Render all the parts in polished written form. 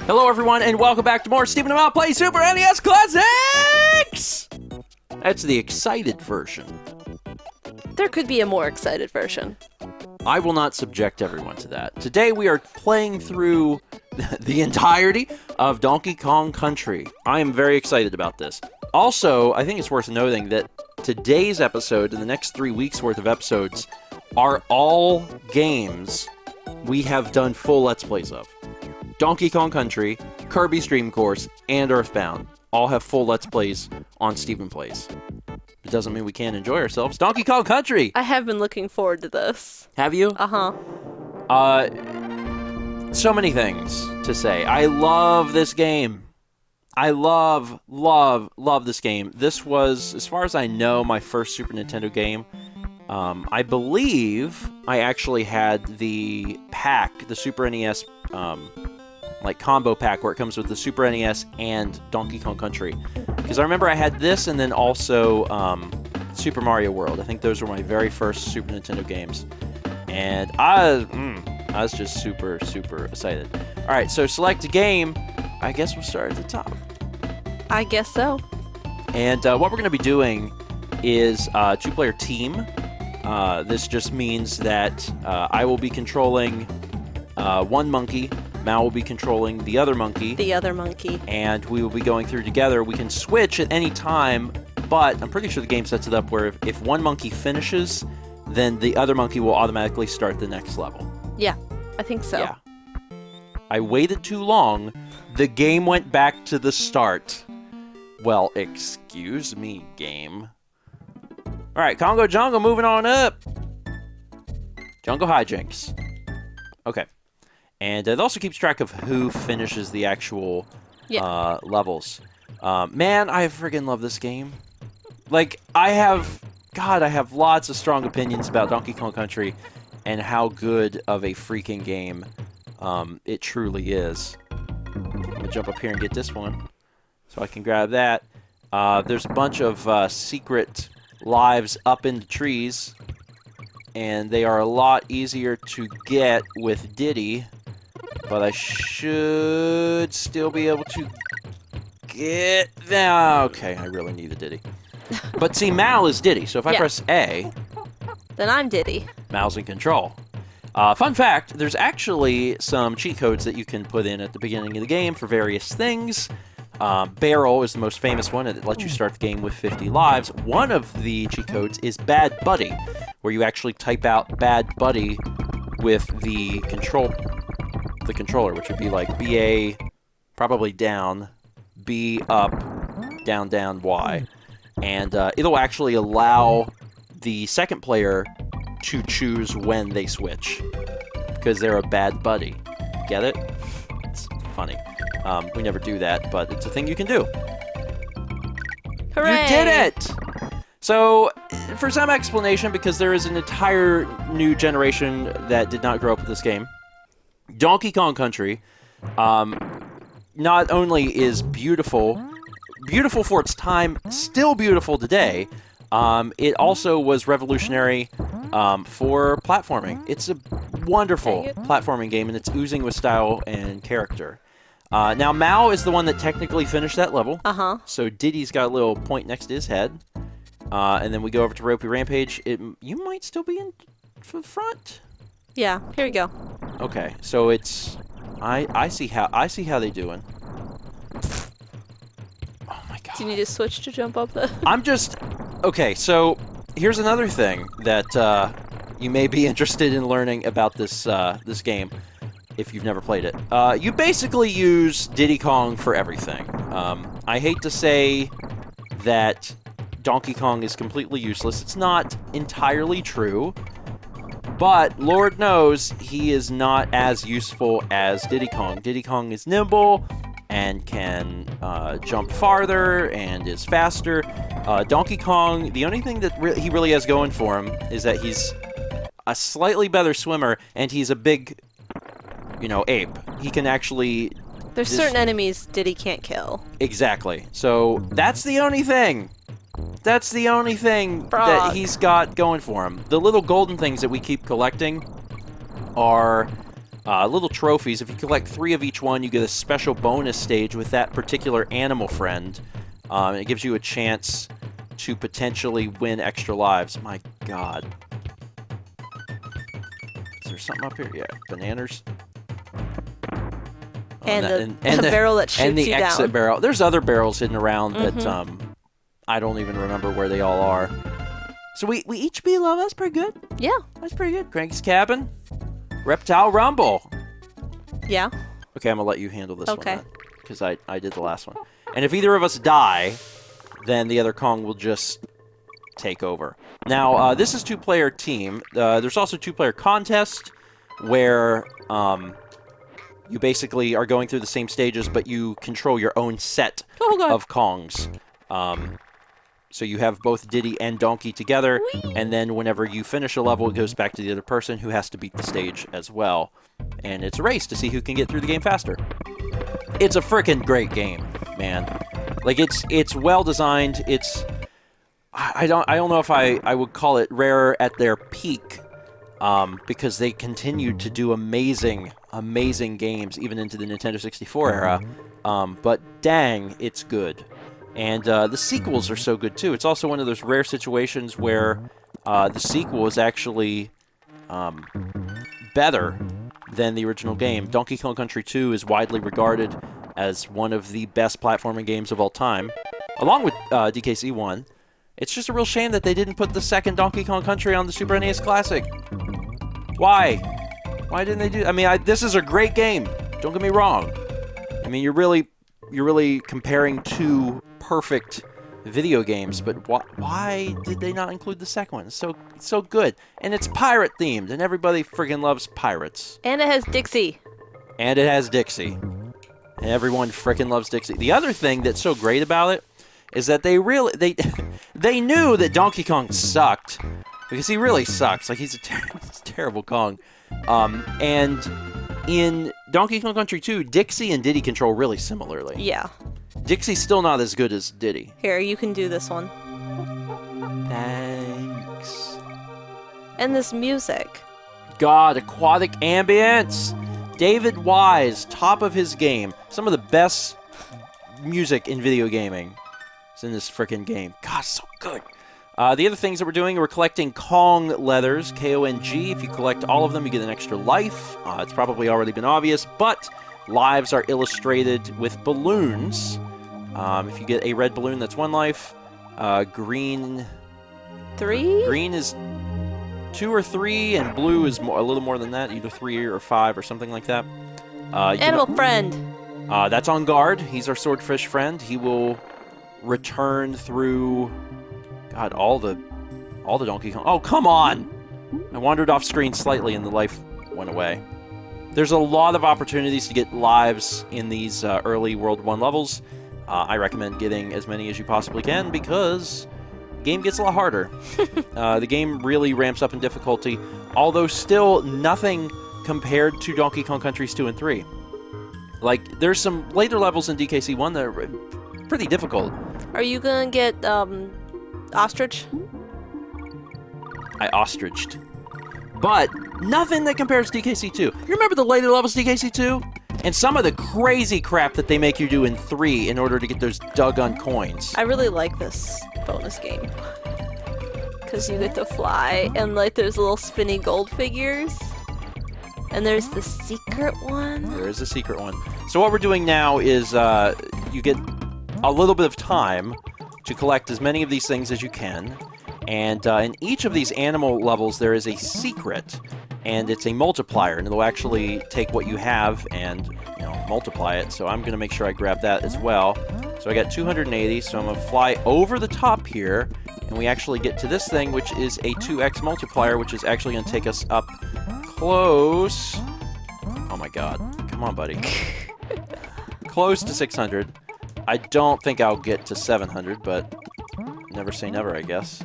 Hello, everyone, and welcome back to more StephenPlays Super NES Classics! That's the excited version. There could be a more excited version. I will not subject everyone to that. Today we are playing through the entirety of Donkey Kong Country. I am very excited about this. Also, I think it's worth noting that today's episode and the next 3 weeks' worth of episodes are all games we have done full Let's Plays of. Donkey Kong Country, Kirby's Dream Course, and Earthbound all have full Let's Plays on StephenPlays. It doesn't mean we can't enjoy ourselves. Donkey Kong Country! I have been looking forward to this. Have you? Uh-huh. So many things to say. I love this game. I love this game. This was, as far as I know, my first Super Nintendo game. I believe I actually had the pack, the Super NES, like combo pack where it comes with the Super NES and Donkey Kong Country. Because I remember I had this and then also Super Mario World. I think those were my very first Super Nintendo games. And I was just super excited. Alright, so select a game. I guess we'll start at the top. I guess so. And what we're going to be doing is a two-player team. This just means that I will be controlling one monkey. Mal will be controlling the other monkey. The other monkey. And we will be going through together. We can switch at any time, but I'm pretty sure the game sets it up where if one monkey finishes, then the other monkey will automatically start the next level. Yeah, I think so. Yeah. I waited too long. The game went back to the start. Well, excuse me, game. Alright, Congo Jungle, moving on up. Jungle Hijinks. Okay. And it also keeps track of who finishes the actual levels. Man, I friggin' love this game. Like, I have lots of strong opinions about Donkey Kong Country and how good of a freaking game it truly is. I'm gonna jump up here and get this one so I can grab that. There's a bunch of secret lives up in the trees, and they are a lot easier to get with Diddy. But I should still be able to get them. Okay, I really need a Diddy. But see, Mal is Diddy, so if I press A... then I'm Diddy. Mal's in control. Fun fact, there's actually some cheat codes that you can put in at the beginning of the game for various things. Barrel is the most famous one, and it lets you start the game with 50 lives. One of the cheat codes is Bad Buddy, where you actually type out Bad Buddy with the controller, which would be like BA, probably down, B up, down, Y. And it'll actually allow the second player to choose when they switch, because they're a bad buddy. Get it? It's funny. We never do that, but it's a thing you can do. Hooray! You did it! So, for some explanation, because there is an entire new generation that did not grow up with this game, Donkey Kong Country not only is beautiful for its time, still beautiful today, it also was revolutionary for platforming. It's a wonderful platforming game, and it's oozing with style and character. Now, Mao is the one that technically finished that level. Uh-huh. So Diddy's got a little point next to his head. And then we go over to Ropey Rampage. You might still be in front. Yeah, here we go. Okay, so it's I see how they doing. Oh my god. Do you need to switch to jump up the... Okay, so here's another thing that you may be interested in learning about this this game if you've never played it. You basically use Diddy Kong for everything. I hate to say that Donkey Kong is completely useless. It's not entirely true. But Lord knows he is not as useful as Diddy Kong. Diddy Kong is nimble and can jump farther and is faster. Donkey Kong, the only thing that he really has going for him is that he's a slightly better swimmer and he's a big, ape. He can actually... There's certain enemies Diddy can't kill. Exactly. So that's the only thing. That's the only thing that he's got going for him. The little golden things that we keep collecting are little trophies. If you collect 3 of each one, you get a special bonus stage with that particular animal friend. And it gives you a chance to potentially win extra lives. My God. Is there something up here? Yeah, bananas. And the barrel that shoots you down. And the exit barrel. There's other barrels hidden around that I don't even remember where they all are. So we each beat level. That's pretty good. Yeah. That's pretty good. Cranky's Cabin. Reptile Rumble. Yeah. Okay, I'm going to let you handle this one then, because I did the last one. And if either of us die, then the other Kong will just take over. Now, this is 2-player team. There's also 2-player contest where you basically are going through the same stages, but you control your own set of Kongs. So you have both Diddy and Donkey together, and then whenever you finish a level, it goes back to the other person who has to beat the stage as well. And it's a race to see who can get through the game faster. It's a freaking great game, man. Like, it's well designed. I don't know if I would call it rare at their peak, because they continued to do amazing games even into the Nintendo 64 era. But dang, it's good. And the sequels are so good, too. It's also one of those rare situations where the sequel is actually better than the original game. Donkey Kong Country 2 is widely regarded as one of the best platforming games of all time, along with DKC 1. It's just a real shame that they didn't put the second Donkey Kong Country on the Super NES Classic. Why? Why didn't they do... I mean, this is a great game. Don't get me wrong. I mean, you're really comparing 2 perfect video games, but why did they not include the second one? It's so good. And it's pirate themed, and everybody friggin' loves pirates. And it has Dixie. And it has Dixie. And everyone frickin' loves Dixie. The other thing that's so great about it is that they knew that Donkey Kong sucked, because he really sucks. Like, he's a terrible Kong. And in Donkey Kong Country 2, Dixie and Diddy control really similarly. Yeah. Dixie's still not as good as Diddy. Here, you can do this one. Thanks. And this music. God, aquatic ambience. David Wise, top of his game. Some of the best music in video gaming is in this frickin' game. God, so good. The other things that we're doing, we're collecting Kong leathers, K-O-N-G. If you collect all of them, you get an extra life. It's probably already been obvious, but lives are illustrated with balloons. If you get a red balloon, that's 1 life. Green... 3? Green is 2 or 3, and blue is a little more than that, either 3 or 5 or something like that. Animal friend. That's on guard. He's our swordfish friend. He will return through... God, all the Donkey Kong... Oh, come on! I wandered off screen slightly and the life went away. There's a lot of opportunities to get lives in these early World 1 levels. I recommend getting as many as you possibly can, because the game gets a lot harder. The game really ramps up in difficulty, although still nothing compared to Donkey Kong Countries 2 and 3. Like, there's some later levels in DKC 1 that are pretty difficult. Are you gonna get ostrich? I ostriched. But nothing that compares to DKC 2. You remember the later levels of DKC 2? And some of the crazy crap that they make you do in 3 in order to get those doggone coins. I really like this bonus game. Because you get to fly, and like there's little spinny gold figures. And there's the secret one. There is a secret one. So what we're doing now is you get a little bit of time to collect as many of these things as you can. And in each of these animal levels, there is a secret, and it's a multiplier, and it'll actually take what you have and, you know, multiply it. So I'm going to make sure I grab that as well. So I got 280, so I'm going to fly over the top here, and we actually get to this thing, which is a 2x multiplier, which is actually going to take us up close. Oh my god. Come on, buddy. Close to 600. I don't think I'll get to 700, but never say never, I guess.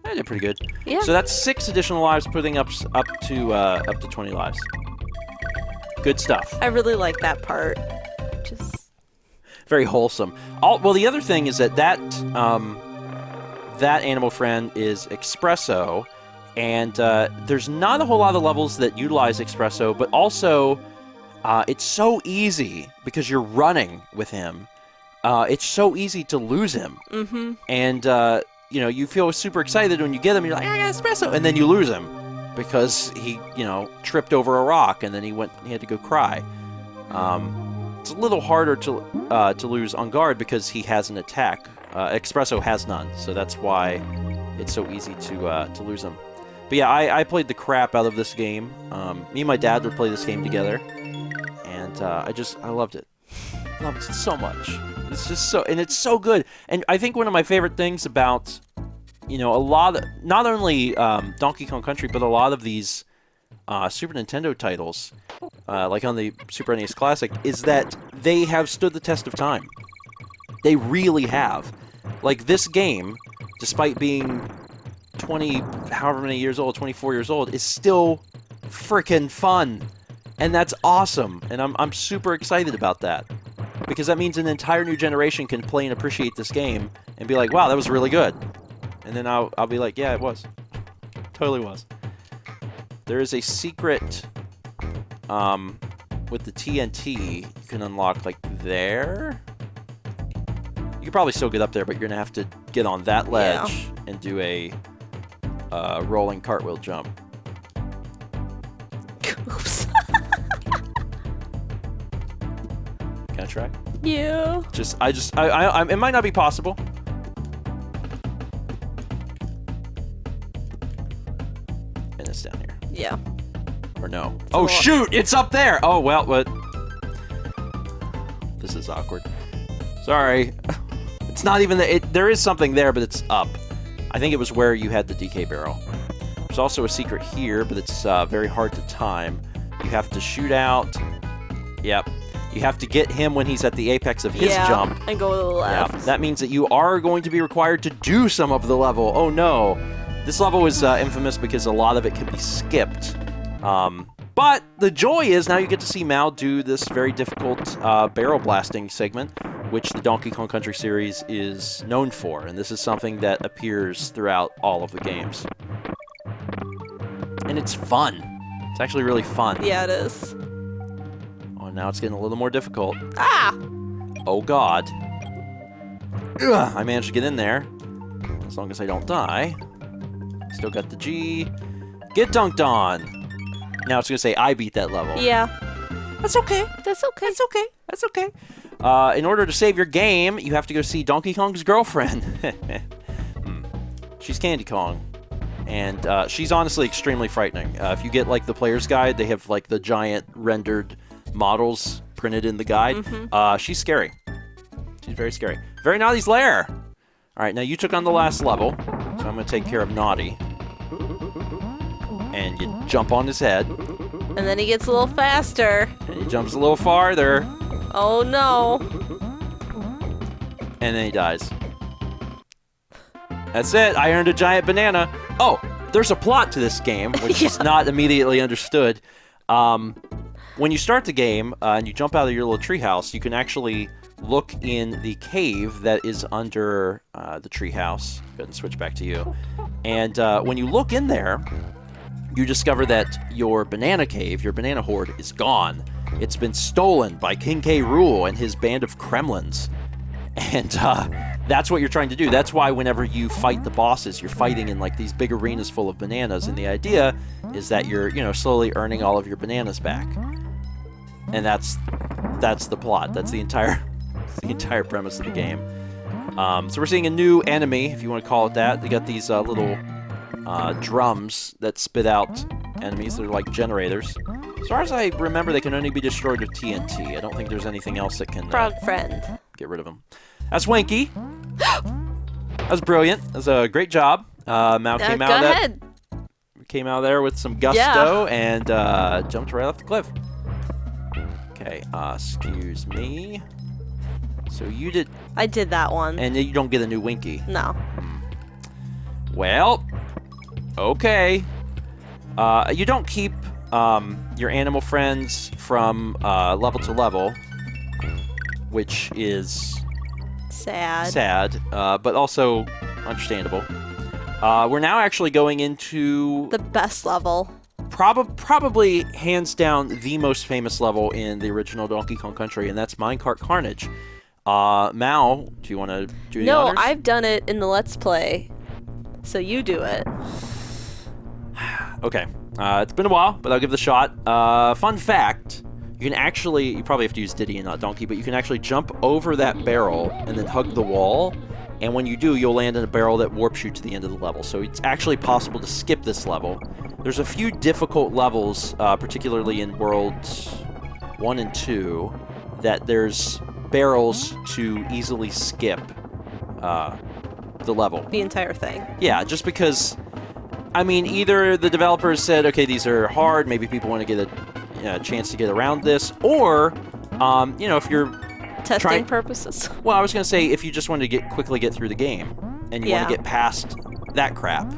I did pretty good. Yeah. So that's 6 additional lives, putting up to 20 lives. Good stuff. I really like that part. Just very wholesome. Well, the other thing is that animal friend is Espresso, And there's not a whole lot of levels that utilize Espresso, but also it's so easy because you're running with him. It's so easy to lose him. Mm-hmm. And, you feel super excited when you get him. You're like, I got Espresso. And then you lose him because he, tripped over a rock and then he had to go cry. It's a little harder to lose on guard because he has an attack. Espresso has none, so that's why it's so easy to lose him. But yeah, I played the crap out of this game. Me and my dad would play this game together, and I loved it. I loved it so much. It's just it's so good. And I think one of my favorite things about, not only Donkey Kong Country, but a lot of these Super Nintendo titles, like on the Super NES Classic, is that they have stood the test of time. They really have. Like this game, despite being 20, however many years old, 24 years old, is still freaking fun. And that's awesome. And I'm super excited about that. Because that means an entire new generation can play and appreciate this game and be like, wow, that was really good. And then I'll be like, yeah, it was. Totally was. There is a secret with the TNT you can unlock like there. You could probably still get up there, but you're going to have to get on that ledge and do a rolling cartwheel jump. Oops. Can I try? Yeah. It might not be possible. And it's down here. Yeah. Or no. Oh, shoot! It's up there! Oh, well, what? This is awkward. Sorry. It's not even there is something there, but it's up. I think it was where you had the DK barrel. There's also a secret here, but it's very hard to time. You have to shoot out. Yep. You have to get him when he's at the apex of his jump. And go to the left. Yeah. That means that you are going to be required to do some of the level. Oh, no. This level is infamous because a lot of it can be skipped. But the joy is now you get to see Mal do this very difficult barrel blasting segment, which the Donkey Kong Country series is known for, and this is something that appears throughout all of the games. And it's fun. It's actually really fun. Yeah, it is. Oh, now it's getting a little more difficult. Ah! Oh, God. Ugh, I managed to get in there. As long as I don't die. Still got the G. Get dunked on. Now it's going to say I beat that level. Yeah. That's okay. That's okay. That's okay. That's okay. In order to save your game, you have to go see Donkey Kong's girlfriend. She's Candy Kong. And she's honestly extremely frightening. If you get, like, the player's guide, they have, like, the giant rendered models printed in the guide. Mm-hmm. She's scary. She's very scary. Very Naughty's Lair! Alright, now you took on the last level, so I'm going to take care of Naughty. And you jump on his head. And then he gets a little faster. And he jumps a little farther. Oh, no. And then he dies. That's it. I earned a giant banana. Oh, there's a plot to this game, which is not immediately understood. When you start the game and you jump out of your little treehouse, you can actually look in the cave that is under the treehouse. Go ahead and switch back to you. And when you look in there, you discover that your banana cave, your banana hoard, is gone. It's been stolen by King K. Rool and his band of Kremlins. And that's what you're trying to do. That's why whenever you fight the bosses, you're fighting in like these big arenas full of bananas. And the idea is that you're, slowly earning all of your bananas back. And that's the plot. That's the entire premise of the game. So we're seeing a new enemy, if you want to call it that. They got these little drums that spit out enemies. They're like generators. As far as I remember, they can only be destroyed with TNT. I don't think there's anything else that can Frog friend. Get rid of them. That's Wanky. That was brilliant. That was a great job. Mal came out of that. Ahead. Came out of there with some gusto and jumped right off the cliff. Okay, excuse me. So you did... I did that one. And you don't get a new Winky. No. Well, okay. You don't keep your animal friends from level to level, which is sad, but also understandable. We're now actually going into The best level. probably hands down the most famous level in the original Donkey Kong Country, and that's Minecart Carnage. Mal, do you want to do the No, honors? I've done it in the Let's Play. So you do it. Okay. It's been a while, but I'll give it a shot. Fun fact, you probably have to use Diddy and not Donkey, but you can actually jump over that barrel and then hug the wall, and when you do, you'll land in a barrel that warps you to the end of the level. So it's actually possible to skip this level. There's a few difficult levels, particularly in Worlds 1 and 2, that there's barrels to easily skip the level. The entire thing. Yeah, just because, I mean, either the developers said, okay, these are hard, maybe people want to get a chance to get around this, or, if you're Testing purposes. Well, I was going to say, if you just wanted to quickly get through the game, and you want to get past that crap,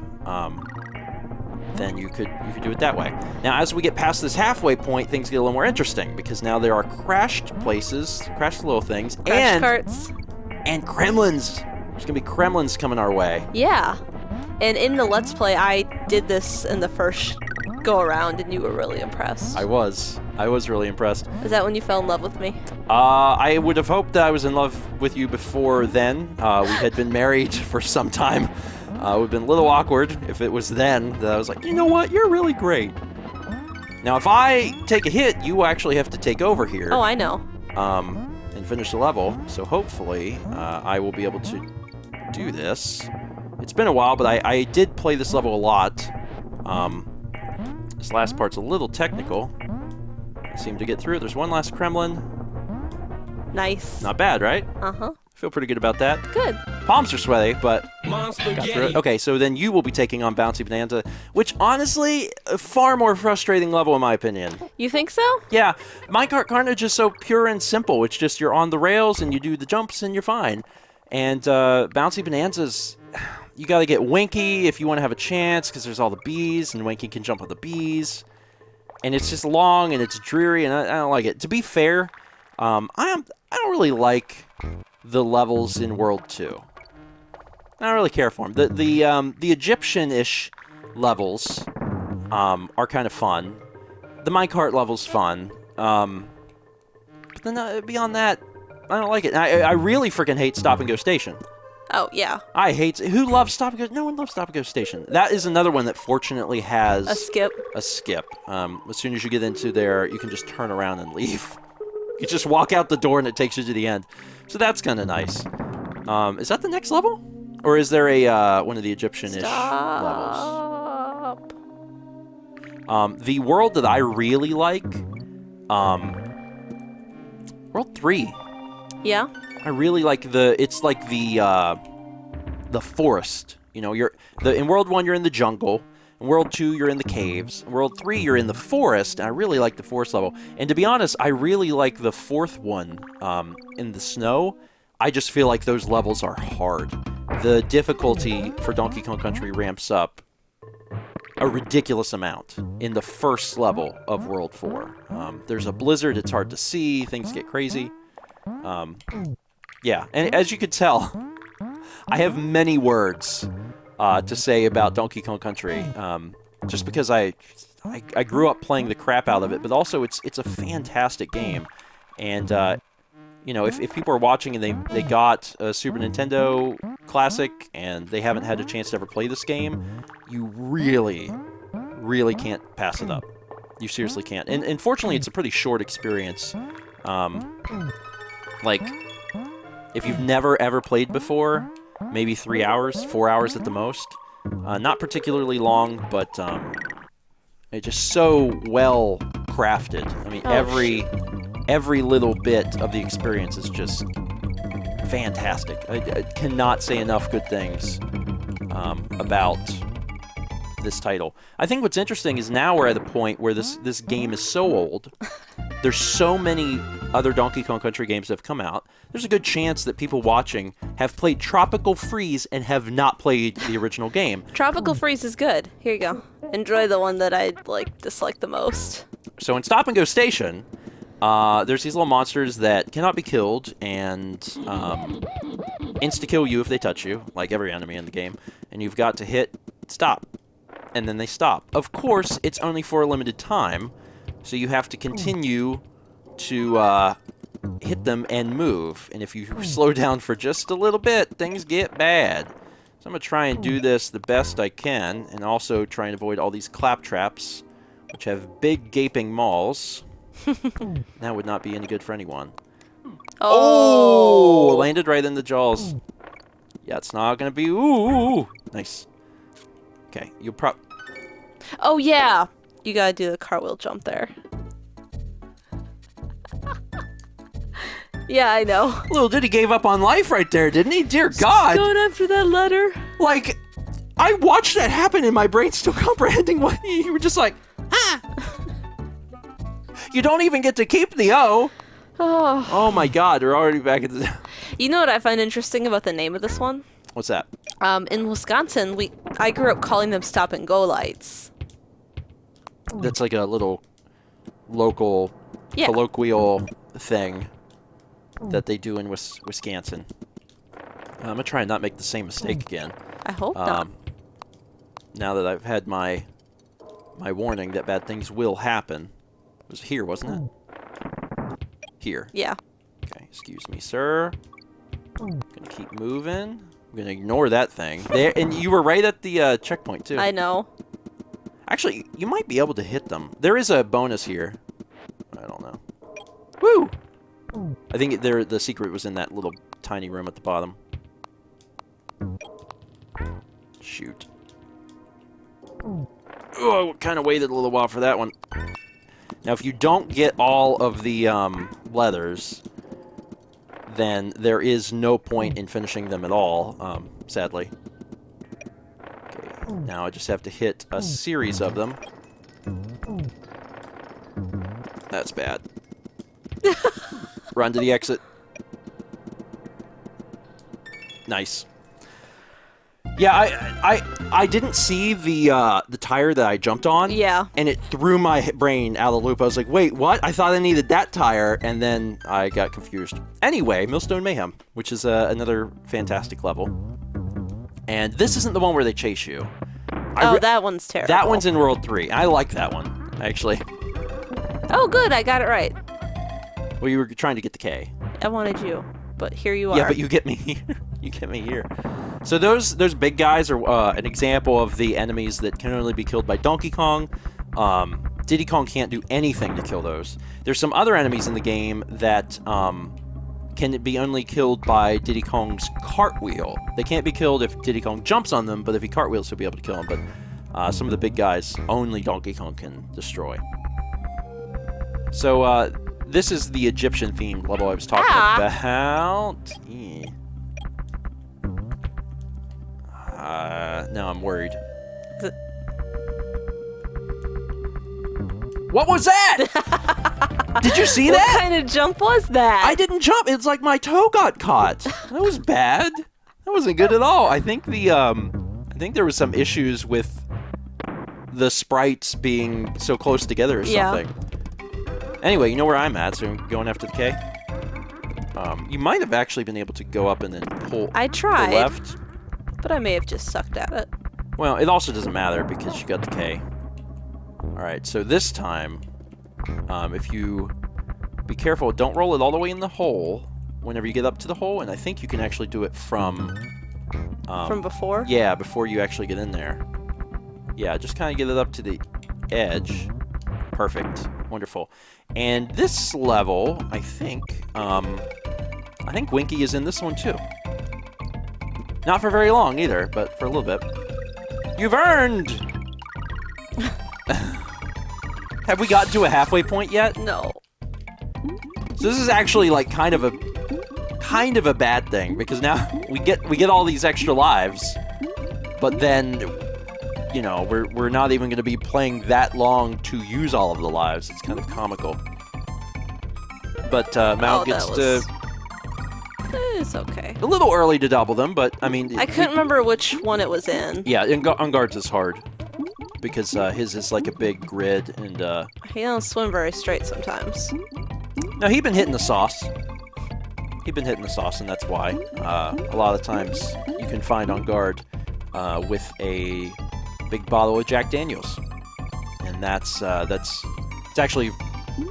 then you could do it that way. Now, as we get past this halfway point, things get a little more interesting, because now there are crashed places, crashed little things, Crash carts. And Kremlins. There's going to be Kremlins coming our way. Yeah. And in the Let's Play, I did this in the first go-around, and you were really impressed. I was really impressed. Is that when you fell in love with me? I would have hoped that I was in love with you before then. We had been married for some time. It would have been a little awkward if it was then that I was like, you know what, you're really great. Now, if I take a hit, you actually have to take over here. Oh, I know. And finish the level. So hopefully, I will be able to do this. It's been a while, but I did play this level a lot. This last part's a little technical. I seem to get through it. There's one last Kremlin. Nice. Not bad, right? Uh-huh. Feel pretty good about that. Good. Palms are sweaty, but got through it. Okay, so then you will be taking on Bouncy Bonanza, which honestly, a far more frustrating level in my opinion. You think so? Yeah, Minecart Carnage is so pure and simple. It's just you're on the rails and you do the jumps and you're fine. And Bouncy Bonanza's, you got to get Winky if you want to have a chance, because there's all the bees, and Winky can jump on the bees. And it's just long and it's dreary, and I don't like it. To be fair, I don't really like the levels in World 2. I don't really care for them. The Egyptian-ish levels are kind of fun. The minecart level's fun. But then beyond that, I don't like it. I really freaking hate Stop and Go Station. Oh, yeah. I hate... Who loves Stop and Go? No one loves Stop and Go Station. That is another one that fortunately has... A skip. A skip. As soon as you get into there, you can just turn around and leave. You just walk out the door and it takes you to the end. So that's kind of nice. Is that the next level? Or is there a one of the Egyptian-ish levels? The world that I really like... World 3. Yeah? I really like it's like the forest. You know, in World 1 you're in the jungle. In World 2 you're in the caves. In World 3 you're in the forest, and I really like the forest level. And to be honest, I really like the fourth one in the snow. I just feel like those levels are hard. The difficulty for Donkey Kong Country ramps up a ridiculous amount in the first level of World 4. There's a blizzard, it's hard to see, things get crazy. Yeah, and as you could tell, I have many words to say about Donkey Kong Country, just because I grew up playing the crap out of it, but also it's a fantastic game. And, you know, if people are watching and they got a Super Nintendo Classic and they haven't had a chance to ever play this game, you really, really can't pass it up. You seriously can't. And fortunately, it's a pretty short experience. Like, if you've never ever played before, maybe 3 hours, 4 hours at the most. Not particularly long, but it's just so well crafted. I mean, every little bit of the experience is just fantastic. I cannot say enough good things about this title. I think what's interesting is now we're at a point where this game is so old. There's so many other Donkey Kong Country games that have come out. There's a good chance that people watching have played Tropical Freeze and have not played the original game. Tropical Freeze is good. Here you go. Enjoy the one that I dislike the most. So in Stop and Go Station, there's these little monsters that cannot be killed and insta-kill you if they touch you, like every enemy in the game. and you've got to hit stop, and then they stop. Of course, it's only for a limited time, so you have to continue to hit them and move. And if you slow down for just a little bit, things get bad. So I'm going to try and do this the best I can, and also try and avoid all these clap traps, which have big gaping maws. That would not be any good for anyone. Oh! Landed right in the jaws. Yeah, it's not going to be... Ooh! Nice. Okay, you'll Oh, yeah! You gotta do the cartwheel jump there. Yeah, I know. Little Diddy gave up on life right there, didn't he? Dear God! Going after that letter. Like, I watched that happen and my brain's still comprehending what you were just like, ah! You don't even get to keep the O! Oh my God, we're already back at the... You know what I find interesting about the name of this one? What's that? In Wisconsin, I grew up calling them stop and go lights. That's like a little local colloquial thing that they do in Wisconsin. I'm gonna try and not make the same mistake again. I hope not. Now that I've had my warning that bad things will happen. It was here, wasn't it? Here. Yeah. Okay, excuse me, sir. Gonna keep moving. I'm gonna ignore that thing. There, and you were right at the checkpoint too. I know. Actually, you might be able to hit them. There is a bonus here. I don't know. Woo! I think the secret was in that little tiny room at the bottom. Shoot. Oh, I kind of waited a little while for that one. Now, if you don't get all of the leathers, then there is no point in finishing them at all, sadly. Okay, now I just have to hit a series of them. That's bad. Run to the exit. Nice. Yeah, I didn't see the tire that I jumped on. Yeah. And it threw my brain out of the loop. I was like, wait, what? I thought I needed that tire, and then I got confused. Anyway, Millstone Mayhem, which is another fantastic level. And this isn't the one where they chase you. Oh, that one's terrible. That one's in World 3. I like that one, actually. Oh, good. I got it right. Well, you were trying to get the K. I wanted you, but here you are. Yeah, but you get me here. You get me here. So those big guys are an example of the enemies that can only be killed by Donkey Kong. Diddy Kong can't do anything to kill those. There's some other enemies in the game that can be only killed by Diddy Kong's cartwheel. They can't be killed if Diddy Kong jumps on them, but if he cartwheels, he'll be able to kill them. But some of the big guys, only Donkey Kong can destroy. So this is the Egyptian-themed level I was talking about. Yeah. Now I'm worried. What was that? Did you see that? What kind of jump was that? I didn't jump. It's like my toe got caught. That was bad. That wasn't good at all. I think there was some issues with the sprites being so close together or something. Anyway, you know where I'm at, so I'm going after the K. You might have actually been able to go up and then pull I tried, the left. But I may have just sucked at it. Well, it also doesn't matter because you got the K. Alright, so this time, if you be careful, don't roll it all the way in the hole whenever you get up to the hole, and I think you can actually do it from before? Yeah, before you actually get in there. Yeah, just kind of get it up to the edge. Perfect. Wonderful. And this level, I think Winky is in this one too. Not for very long either, but for a little bit. You've earned! Have we gotten to a halfway point yet? No. So this is actually like kind of a bad thing, because now we get all these extra lives, but then you know, we're not even going to be playing that long to use all of the lives. It's kind of comical. But Mal gets to... It's okay. A little early to double them, but I mean... I couldn't remember which one it was in. Yeah, on guards is hard. Because his is like a big grid, and... He don't swim very straight sometimes. No, he's been hitting the sauce. He's been hitting the sauce, and that's why. A lot of times you can find on guard with a big bottle of Jack Daniels, and it's actually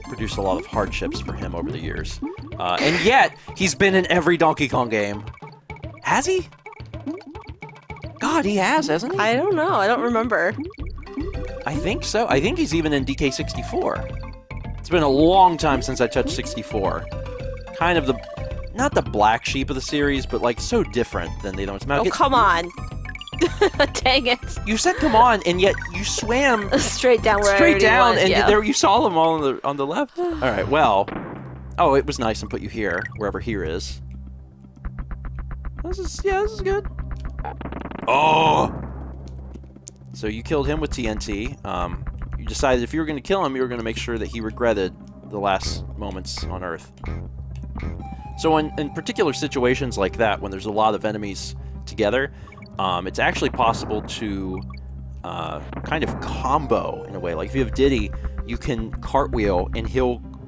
produced a lot of hardships for him over the years. And yet he's been in every Donkey Kong game. Has he? God, he has, hasn't he? I don't know. I don't remember. I think so. I think he's even in DK64. It's been a long time since I touched 64. Kind of not the black sheep of the series, but like so different than the other ones. Oh, come on. Dang it. You said come on, and yet you swam straight down where straight I down, went, and yeah. there you saw them all on the left. All right, well, oh, it was nice and put you here, wherever here is. This is good. Oh, so you killed him with TNT. You decided if you were going to kill him, you were going to make sure that he regretted the last moments on Earth. So in particular situations like that, when there's a lot of enemies together, it's actually possible to kind of combo in a way. Like if you have Diddy, you can cartwheel, and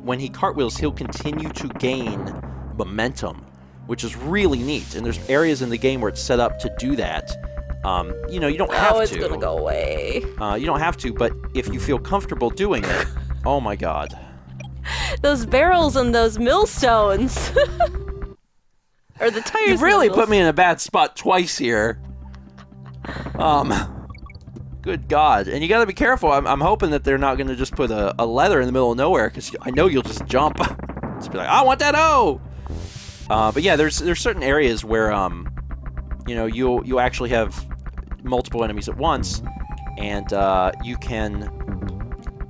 when he cartwheels, he'll continue to gain momentum, which is really neat. And there's areas in the game where it's set up to do that. You know, you don't have to. Oh, it's gonna go away. You don't have to, but if you feel comfortable doing it, oh my god. Those barrels and those millstones. Or the tires. You've really put me in a bad spot twice here. Good God. And you gotta be careful. I'm hoping that they're not gonna just put a leather in the middle of nowhere, because I know you'll just jump. Just be like, I want that O! But yeah, there's certain areas where, you know, you'll actually have multiple enemies at once, and you can...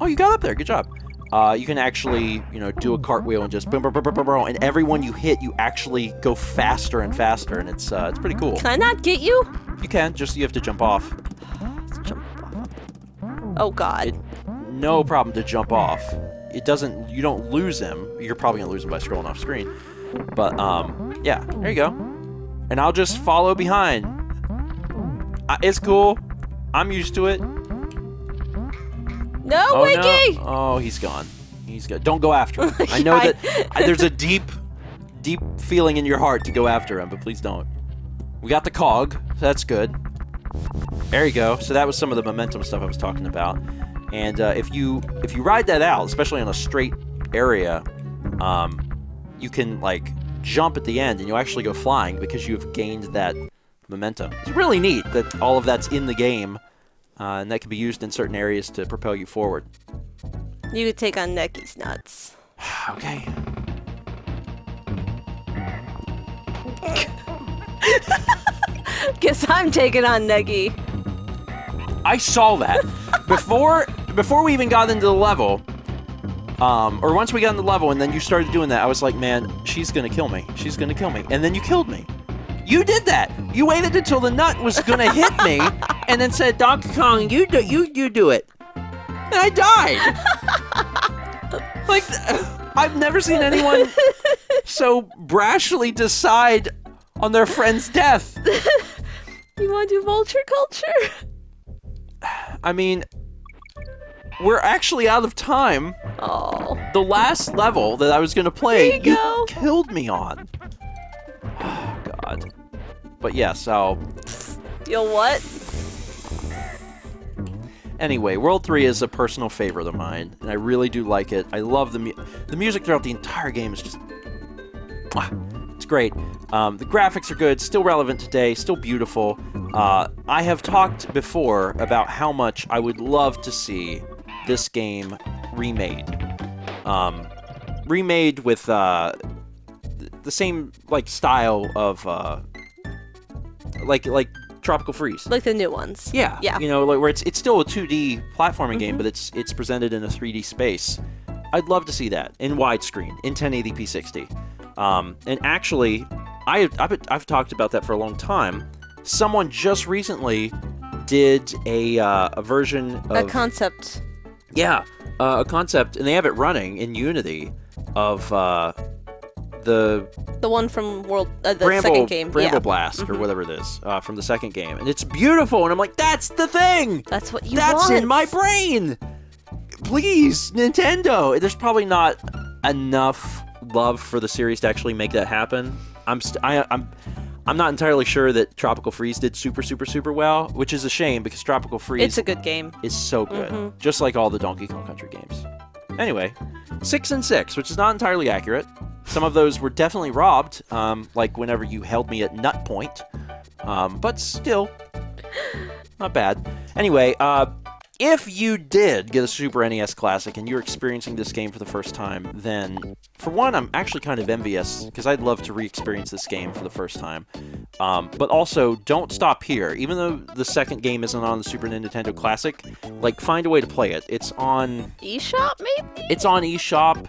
Oh, you got up there. Good job. You can actually, you know, do a cartwheel and just boom, boom, boom, boom, boom, boom, and everyone you hit, you actually go faster and faster, and it's pretty cool. Can I not get you? You can, just you have to jump off. Jump off. Oh God. No problem to jump off. It doesn't. You don't lose him. You're probably gonna lose him by scrolling off screen. But yeah, there you go. And I'll just follow behind. It's cool. I'm used to it. No, Oh, Wiki! no. Oh, he's gone. He's gone. Don't go after him. I know that there's a deep feeling in your heart to go after him, but please don't. We got the cog, so that's good. There you go. So that was some of the momentum stuff I was talking about. And if you ride that out, especially on a straight area, you can like jump at the end, and you'll actually go flying because you've gained that momentum. It's really neat that all of that's in the game. And that can be used in certain areas to propel you forward. You could take on Necky's nuts. Okay. Guess I'm taking on Necky. I saw that. Before we even got into the level, or once we got into the level and then you started doing that, I was like, man, she's gonna kill me. She's gonna kill me. And then you killed me. You did that. You waited until the nut was gonna hit me, and then said, "Donkey Kong, you do it." And I died. Like, I've never seen anyone so brashly decide on their friend's death. You want to do vulture culture? I mean, we're actually out of time. Oh. The last level that I was gonna play, There you go. killed me on. Oh, God. But yes, I'll... Yo, what? Anyway, World 3 is a personal favorite of mine, and I really do like it. I love the music throughout the entire game is just... It's great. The graphics are good, still relevant today, still beautiful. I have talked before about how much I would love to see this game remade. Remade with the same like style of like Tropical Freeze. Like the new ones. Yeah. Yeah. You know, like where it's still a 2D platforming game, but it's presented in a 3D space. I'd love to see that in widescreen in 1080p 60. And actually, I've talked about that for a long time. Someone just recently did a version of A concept. Yeah, a concept, and they have it running in Unity of the one from the Bramble, second game. Bramble Yeah. Blast or whatever it is from the second game, and it's beautiful. And I'm like, that's the thing. That's what you That's want. in my brain. Please, Nintendo. There's probably not enough love for the series to actually make that happen. I'm not entirely sure that Tropical Freeze did super well, which is a shame because Tropical Freeze It's a good game. is so good, just like all the Donkey Kong Country games. Anyway, 6 and 6, which is not entirely accurate. Some of those were definitely robbed, like whenever you held me at nut point, but still, not bad. Anyway, if you did get a Super NES Classic and you're experiencing this game for the first time, then, for one, I'm actually kind of envious, because I'd love to re-experience this game for the first time. But also, don't stop here. Even though the second game isn't on the Super Nintendo Classic, like, find a way to play it. It's on... eShop, maybe? It's on eShop.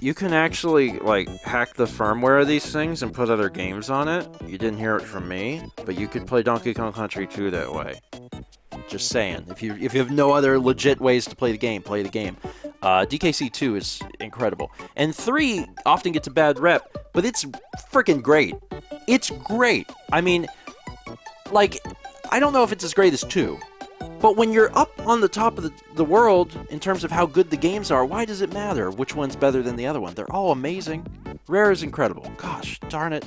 You can actually, like, hack the firmware of these things and put other games on it. You didn't hear it from me, but you could play Donkey Kong Country 2 that way. Just saying. If you have no other legit ways to play the game, play the game. DKC 2 is incredible. And 3 often gets a bad rep, but it's freaking great. It's great. I mean, like, I don't know if it's as great as 2. But when you're up on the top of the world, in terms of how good the games are, why does it matter which one's better than the other one? They're all amazing. Rare is incredible. Gosh, darn it.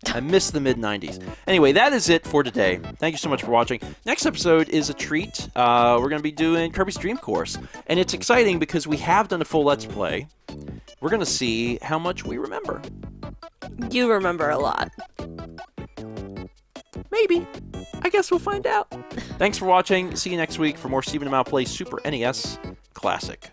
I miss the mid-90s. Anyway, that is it for today. Thank you so much for watching. Next episode is a treat. We're going to be doing Kirby's Dream Course. And it's exciting because we have done a full Let's Play. We're going to see how much we remember. You remember a lot. Maybe. I guess we'll find out. Thanks for watching. See you next week for more StephenPlays Super NES Classic.